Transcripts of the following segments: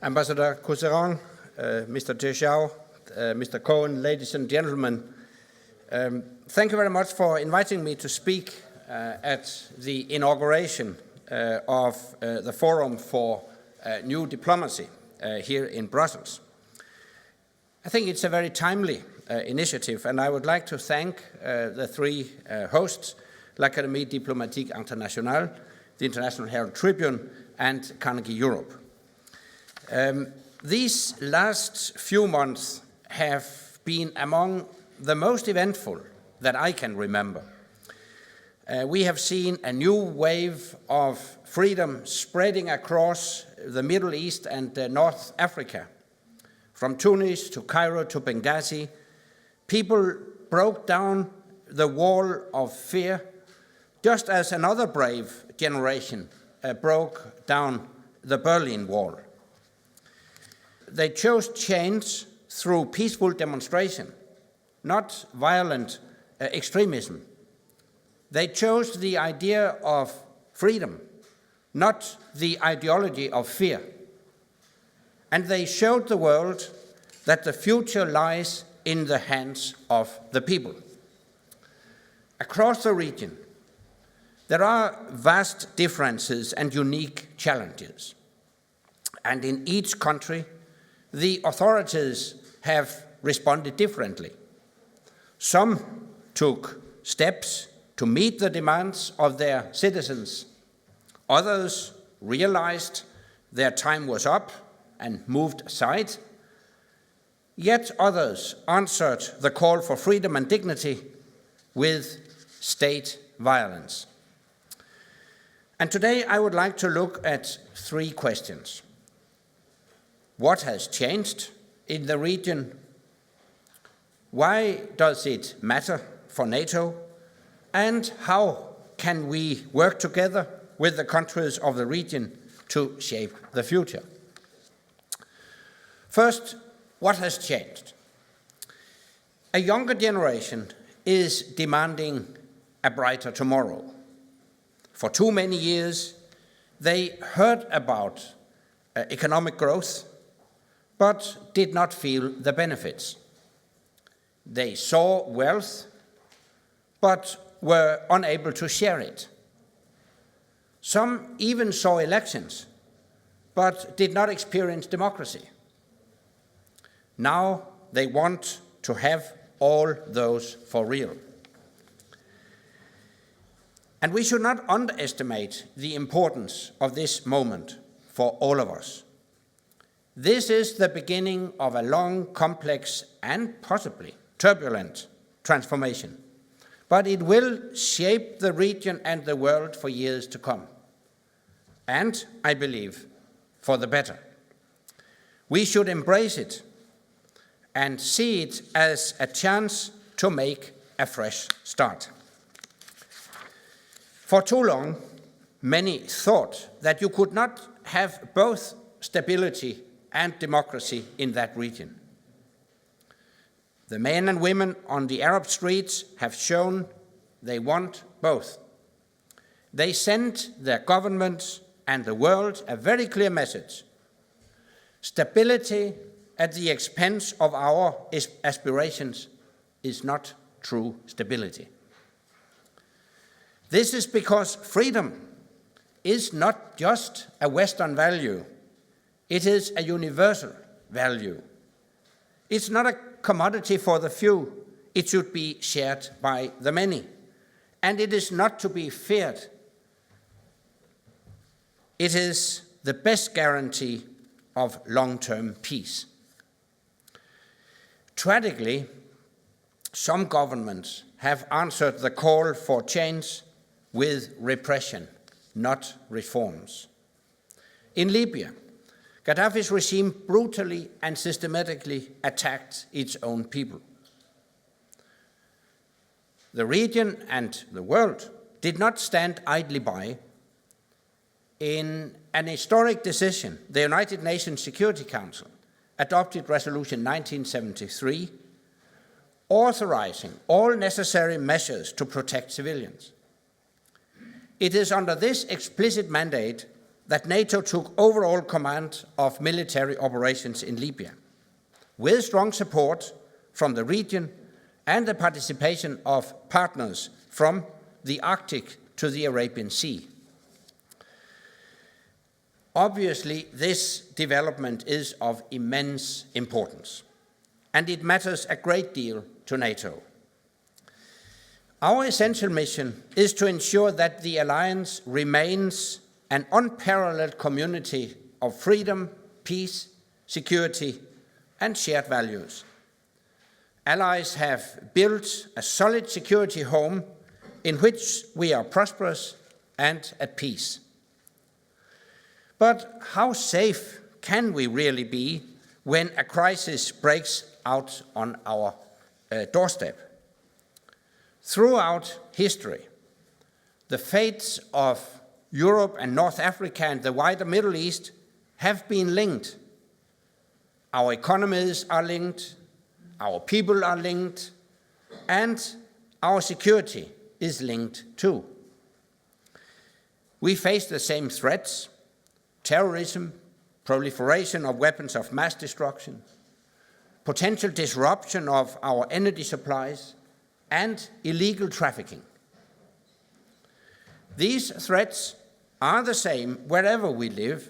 Ambassador Couserand, Mr. Teixeira, Mr. Cohen, ladies and gentlemen, thank you very much for inviting me to speak at the inauguration of the Forum for New Diplomacy here in Brussels. I think it's a very timely initiative, and I would like to thank the three hosts, l'Académie Diplomatique Internationale, the International Herald Tribune, and Carnegie Europe. These last few months have been among the most eventful that I can remember. We have seen a new wave of freedom spreading across the Middle East and North Africa. From Tunis to Cairo to Benghazi, people broke down the wall of fear, just as another brave generation broke down the Berlin Wall. They chose change through peaceful demonstration, not violent extremism. They chose the idea of freedom, not the ideology of fear. And they showed the world that the future lies in the hands of the people. Across the region, there are vast differences and unique challenges. And in each country, the authorities have responded differently. Some took steps to meet the demands of their citizens. Others realized their time was up and moved aside. Yet others answered the call for freedom and dignity with state violence. And today I would like to look at three questions. What has changed in the region? Why does it matter for NATO? And how can we work together with the countries of the region to shape the future? First, what has changed? A younger generation is demanding a brighter tomorrow. For too many years, they heard about economic growth, but did not feel the benefits. They saw wealth, but were unable to share it. Some even saw elections, but did not experience democracy. Now they want to have all those for real. And we should not underestimate the importance of this moment for all of us. This is the beginning of a long, complex, and possibly turbulent transformation. But it will shape the region and the world for years to come. And, I believe, for the better. We should embrace it and see it as a chance to make a fresh start. For too long, many thought that you could not have both stability and democracy in that region. The men and women on the Arab streets have shown they want both. They send their governments and the world a very clear message. Stability at the expense of our aspirations is not true stability. This is because freedom is not just a Western value. It is a universal value. It's not a commodity for the few. It should be shared by the many. And it is not to be feared. It is the best guarantee of long-term peace. Tragically, some governments have answered the call for change with repression, not reforms. In Libya, Gaddafi's regime brutally and systematically attacked its own people. The region and the world did not stand idly by. In an historic decision, the United Nations Security Council adopted Resolution 1973, authorizing all necessary measures to protect civilians. It is under this explicit mandate that NATO took overall command of military operations in Libya, with strong support from the region and the participation of partners from the Arctic to the Arabian Sea. Obviously, this development is of immense importance, and it matters a great deal to NATO. Our essential mission is to ensure that the alliance remains an unparalleled community of freedom, peace, security, and shared values. Allies have built a solid security home in which we are prosperous and at peace. But how safe can we really be when a crisis breaks out on our doorstep? Throughout history, the fates of Europe and North Africa and the wider Middle East have been linked. Our economies are linked, our people are linked, and our security is linked too. We face the same threats: terrorism, proliferation of weapons of mass destruction, potential disruption of our energy supplies, and illegal trafficking. These threats are the same wherever we live,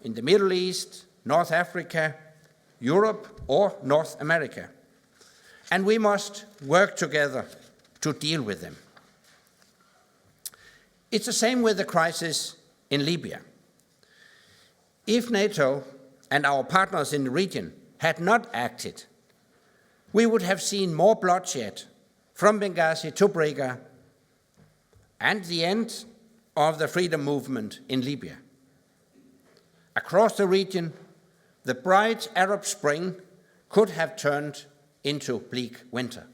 in the Middle East, North Africa, Europe, or North America. And we must work together to deal with them. It's the same with the crisis in Libya. If NATO and our partners in the region had not acted, we would have seen more bloodshed from Benghazi to Brega and the end of the freedom movement in Libya. Across the region, the bright Arab Spring could have turned into bleak winter.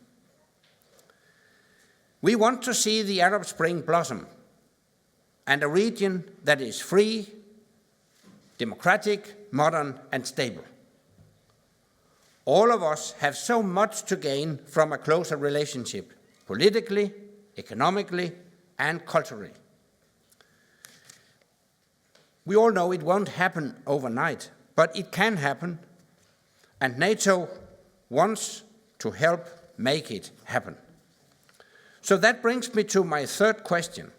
We want to see the Arab Spring blossom and a region that is free, democratic, modern, and stable. All of us have so much to gain from a closer relationship, politically, economically, and culturally. We all know it won't happen overnight, but it can happen, and NATO wants to help make it happen. So that brings me to my third question.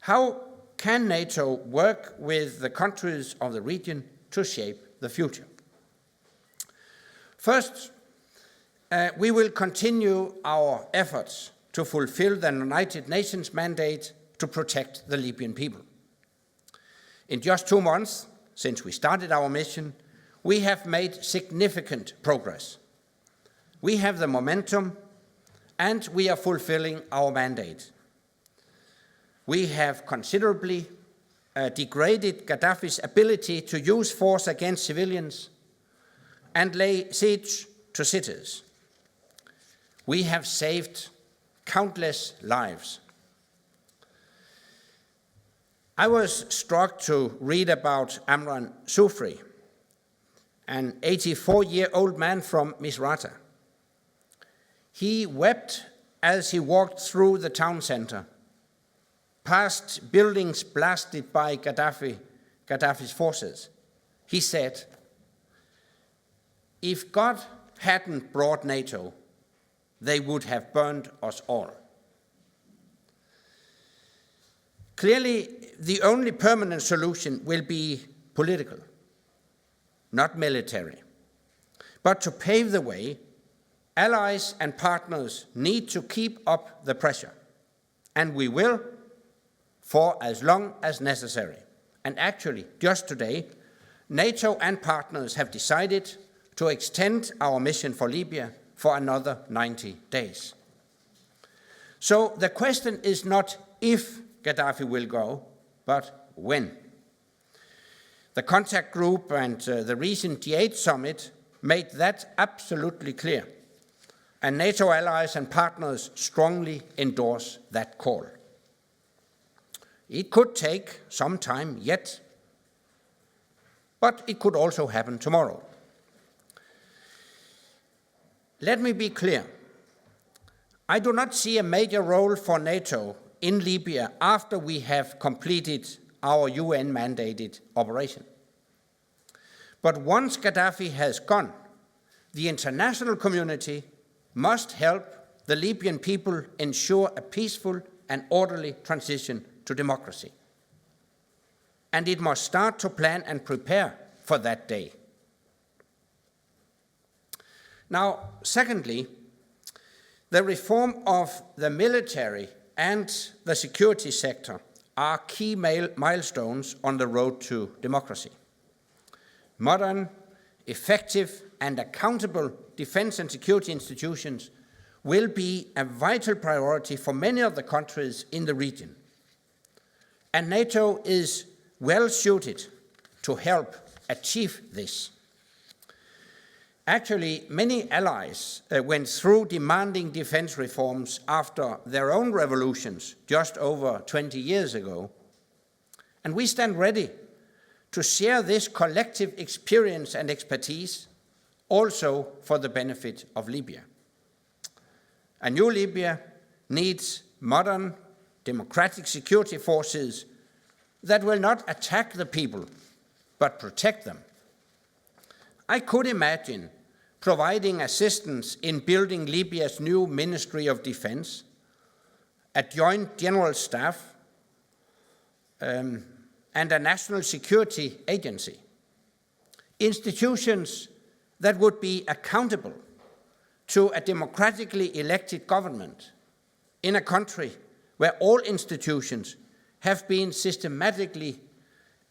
How can NATO work with the countries of the region to shape the future? First, we will continue our efforts to fulfill the United Nations mandate to protect the Libyan people. In just 2 months since we started our mission, we have made significant progress. We have the momentum, and we are fulfilling our mandate. We have considerably degraded Gaddafi's ability to use force against civilians and lay siege to cities. We have saved countless lives. I was struck to read about Amran Soufri, an 84-year-old man from Misrata. He wept as he walked through the town center, past buildings blasted by Gaddafi's forces. He said, "If God hadn't brought NATO, they would have burned us all." Clearly, the only permanent solution will be political, not military. But to pave the way, allies and partners need to keep up the pressure, and we will for as long as necessary. And actually, just today, NATO and partners have decided to extend our mission for Libya for another 90 days. So the question is not if Gaddafi will go, but when. The contact group and the recent G8 summit made that absolutely clear, and NATO allies and partners strongly endorse that call. It could take some time yet, but it could also happen tomorrow. Let me be clear. I do not see a major role for NATO in Libya after we have completed our UN-mandated operation. But once Gaddafi has gone, the international community must help the Libyan people ensure a peaceful and orderly transition to democracy. And it must start to plan and prepare for that day. Now, secondly, the reform of the military and the security sector are key milestones on the road to democracy. Modern, effective, and accountable defense and security institutions will be a vital priority for many of the countries in the region. And NATO is well suited to help achieve this. Actually, many allies went through demanding defense reforms after their own revolutions just over 20 years ago. And we stand ready to share this collective experience and expertise also for the benefit of Libya. A new Libya needs modern, democratic security forces that will not attack the people, but protect them. I could imagine providing assistance in building Libya's new Ministry of Defense, a joint general staff, and a national security agency. Institutions that would be accountable to a democratically elected government in a country where all institutions have been systematically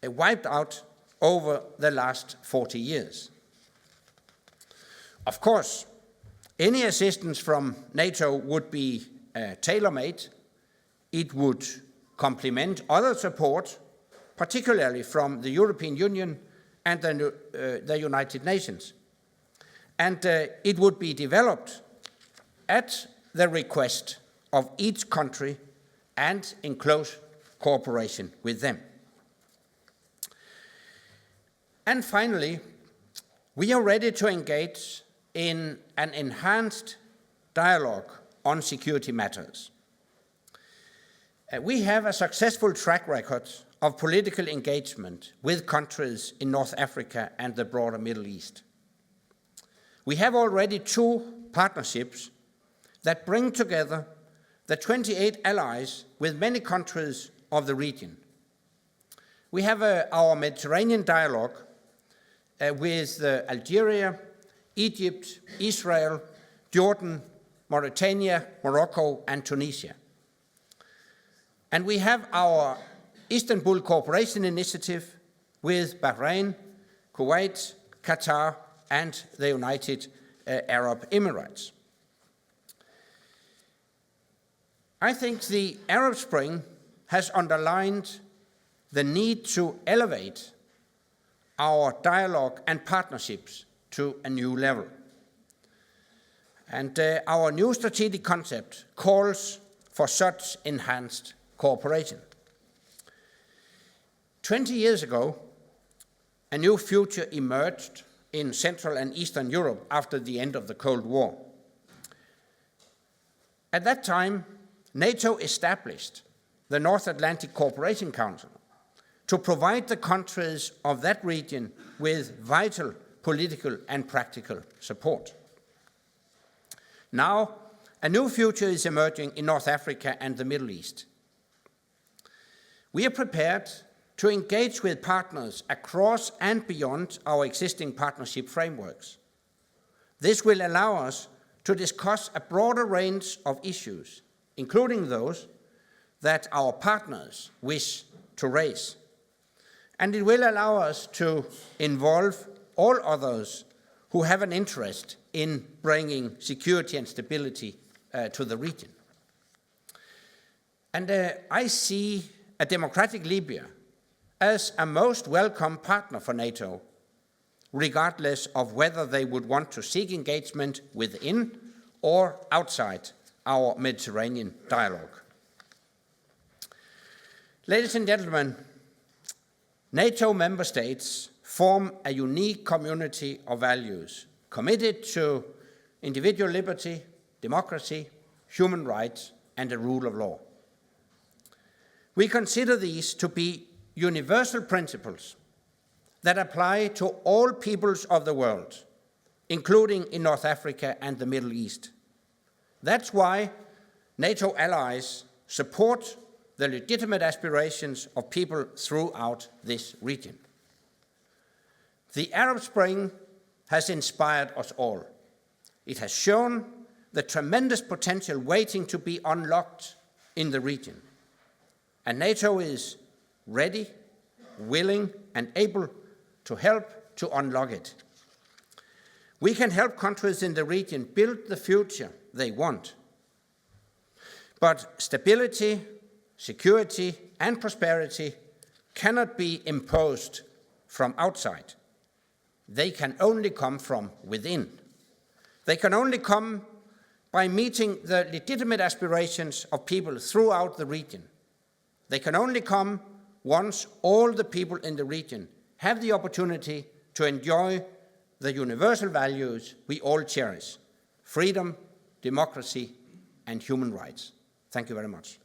wiped out over the last 40 years. Of course, any assistance from NATO would be tailor-made. It would complement other support, particularly from the European Union and the United Nations. And it would be developed at the request of each country and in close cooperation with them. And finally, we are ready to engage in an enhanced dialogue on security matters. We have a successful track record of political engagement with countries in North Africa and the broader Middle East. We have already 2 partnerships that bring together the 28 allies with many countries of the region. We have our Mediterranean dialogue with Algeria, Egypt, Israel, Jordan, Mauritania, Morocco, and Tunisia. And we have our Istanbul Cooperation Initiative with Bahrain, Kuwait, Qatar, and the United Arab Emirates. I think the Arab Spring has underlined the need to elevate our dialogue and partnerships to a new level. And our new strategic concept calls for such enhanced cooperation. 20 years ago, a new future emerged in Central and Eastern Europe after the end of the Cold War. At that time, NATO established the North Atlantic Cooperation Council to provide the countries of that region with vital political and practical support. Now, a new future is emerging in North Africa and the Middle East. We are prepared to engage with partners across and beyond our existing partnership frameworks. This will allow us to discuss a broader range of issues, including those that our partners wish to raise. And it will allow us to involve all others who have an interest in bringing security and stability to the region. And I see a democratic Libya as a most welcome partner for NATO, regardless of whether they would want to seek engagement within or outside our Mediterranean dialogue. Ladies and gentlemen, NATO member states form a unique community of values committed to individual liberty, democracy, human rights, and the rule of law. We consider these to be universal principles that apply to all peoples of the world, including in North Africa and the Middle East. That's why NATO allies support the legitimate aspirations of people throughout this region. The Arab Spring has inspired us all. It has shown the tremendous potential waiting to be unlocked in the region. And NATO is ready, willing, and able to help to unlock it. We can help countries in the region build the future they want. But stability, security, and prosperity cannot be imposed from outside. They can only come from within. They can only come by meeting the legitimate aspirations of people throughout the region. They can only come once all the people in the region have the opportunity to enjoy the universal values we all cherish: freedom, democracy, and human rights. Thank you very much.